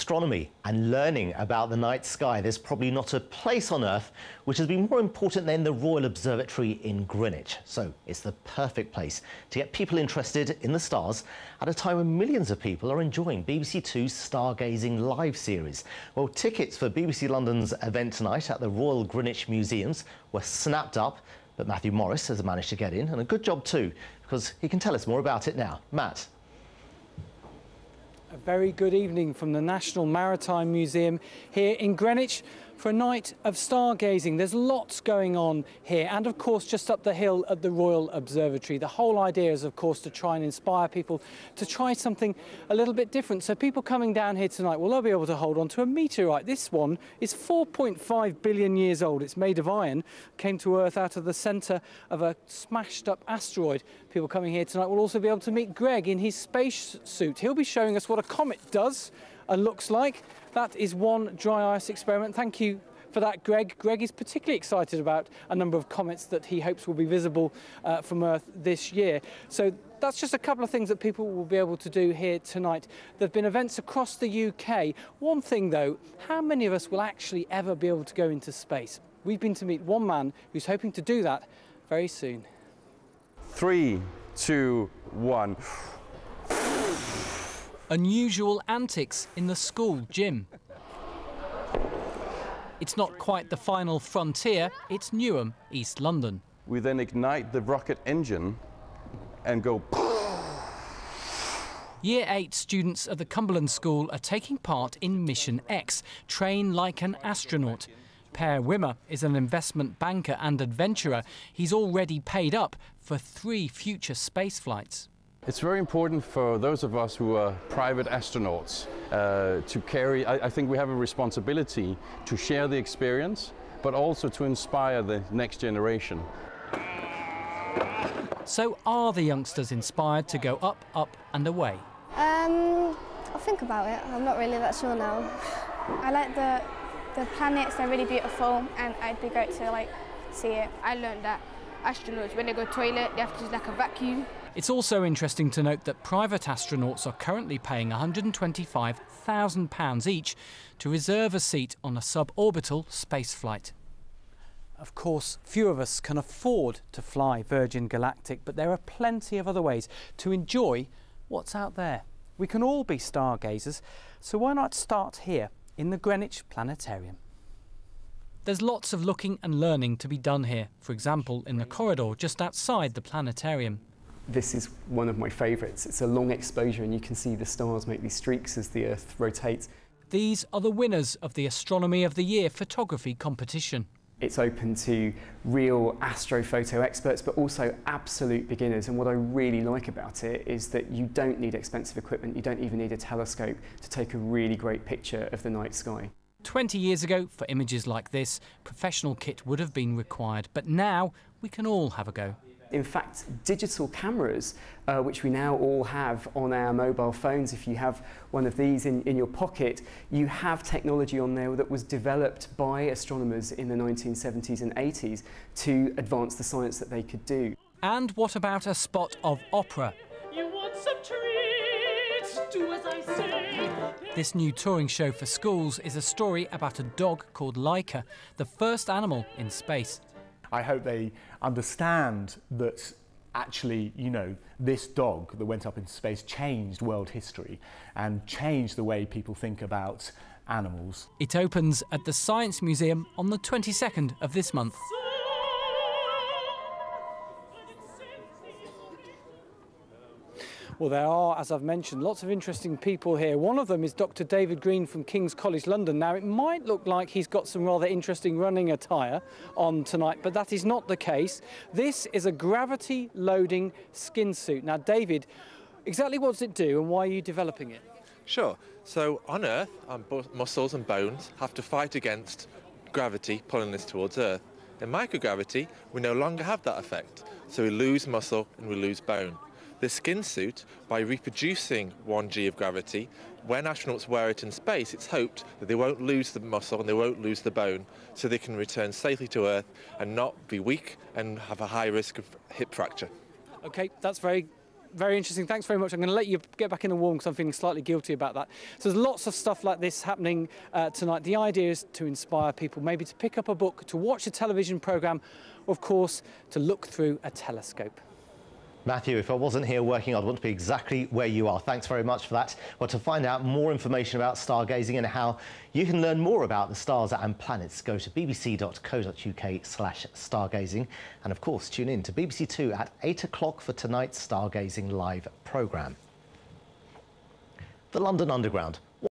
astronomy and learning about the night sky, there's probably not a place on Earth which has been more important than the Royal Observatory in Greenwich. So it's the perfect place to get people interested in the stars at a time when millions of people are enjoying BBC Two's Stargazing live series. Well, tickets for BBC London's event tonight at the Royal Greenwich Museums were snapped up, but Matthew Morris has managed to get in, and a good job too, because he can tell us more about it now. Matt. A very good evening from the National Maritime Museum here in Greenwich for a night of stargazing. There's lots going on here, and of course just up the hill at the Royal Observatory. The whole idea is of course to try and inspire people to try something a little bit different. So people coming down here tonight, well, they'll be able to hold on to a meteorite. This one is 4.5 billion years old. It's made of iron, came to Earth out of the centre of a smashed up asteroid. People coming here tonight will also be able to meet Greg in his space suit. He'll be showing us what a comet does and looks like. That is one dry ice experiment. Thank you for that, Greg. Greg is particularly excited about a number of comets that he hopes will be visible from Earth this year. So that's just a couple of things that people will be able to do here tonight. There have been events across the UK. One thing though, how many of us will actually ever be able to go into space? We've been to meet one man who's hoping to do that very soon. 3, 2, 1. Unusual antics in the school gym. It's not quite the final frontier, it's Newham, East London. We then ignite the rocket engine and go. Year 8 students at the Cumberland school are taking part in Mission X, Train Like an Astronaut. Per Wimmer is an investment banker and adventurer. He's already paid up for 3 future space flights. It's very important for those of us who are private astronauts to carry. I think we have a responsibility to share the experience, but also to inspire the next generation. So are the youngsters inspired to go up, up and away? I'll think about it. I'm not really that sure now. I like the planets, they're really beautiful, and it'd be great to see it. I learned that astronauts, when they go to the toilet, they have to use like a vacuum. It's also interesting to note that private astronauts are currently paying £125,000 each to reserve a seat on a suborbital spaceflight. Of course, few of us can afford to fly Virgin Galactic, but there are plenty of other ways to enjoy what's out there. We can all be stargazers, so why not start here in the Greenwich Planetarium? There's lots of looking and learning to be done here, for example in the corridor just outside the planetarium. This is one of my favourites. It's a long exposure and you can see the stars make these streaks as the Earth rotates. These are the winners of the Astronomy of the Year photography competition. It's open to real astrophoto experts, but also absolute beginners. And what I really like about it is that you don't need expensive equipment. You don't even need a telescope to take a really great picture of the night sky. 20 years ago, for images like this, professional kit would have been required, but now we can all have a go. In fact, digital cameras, which we now all have on our mobile phones, if you have one of these in your pocket, you have technology on there that was developed by astronomers in the 1970s and 80s to advance the science that they could do. And what about a spot of opera? You want some treats? Do as I say. This new touring show for schools is a story about a dog called Laika, the first animal in space. I hope they understand that actually, you know, this dog that went up into space changed world history and changed the way people think about animals. It opens at the Science Museum on the 22nd of this month. Well, there are, as I've mentioned, lots of interesting people here. One of them is Dr. David Green from King's College London. Now, it might look like he's got some rather interesting running attire on tonight, but that is not the case. This is a gravity-loading skin suit. Now, David, exactly what does it do and why are you developing it? Sure. So on Earth, our muscles and bones have to fight against gravity pulling us towards Earth. In microgravity, we no longer have that effect. So we lose muscle and we lose bone. The skin suit, by reproducing 1g of gravity, when astronauts wear it in space, it's hoped that they won't lose the muscle and they won't lose the bone, so they can return safely to Earth and not be weak and have a high risk of hip fracture. OK, that's very very interesting. Thanks very much. I'm going to let you get back in the warm because I'm feeling slightly guilty about that. So there's lots of stuff like this happening tonight. The idea is to inspire people, maybe to pick up a book, to watch a television programme, or of course, to look through a telescope. Matthew, if I wasn't here working, I'd want to be exactly where you are. Thanks very much for that. Well, to find out more information about stargazing and how you can learn more about the stars and planets, go to bbc.co.uk/stargazing. And of course, tune in to BBC 2 at 8 o'clock for tonight's Stargazing Live programme. The London Underground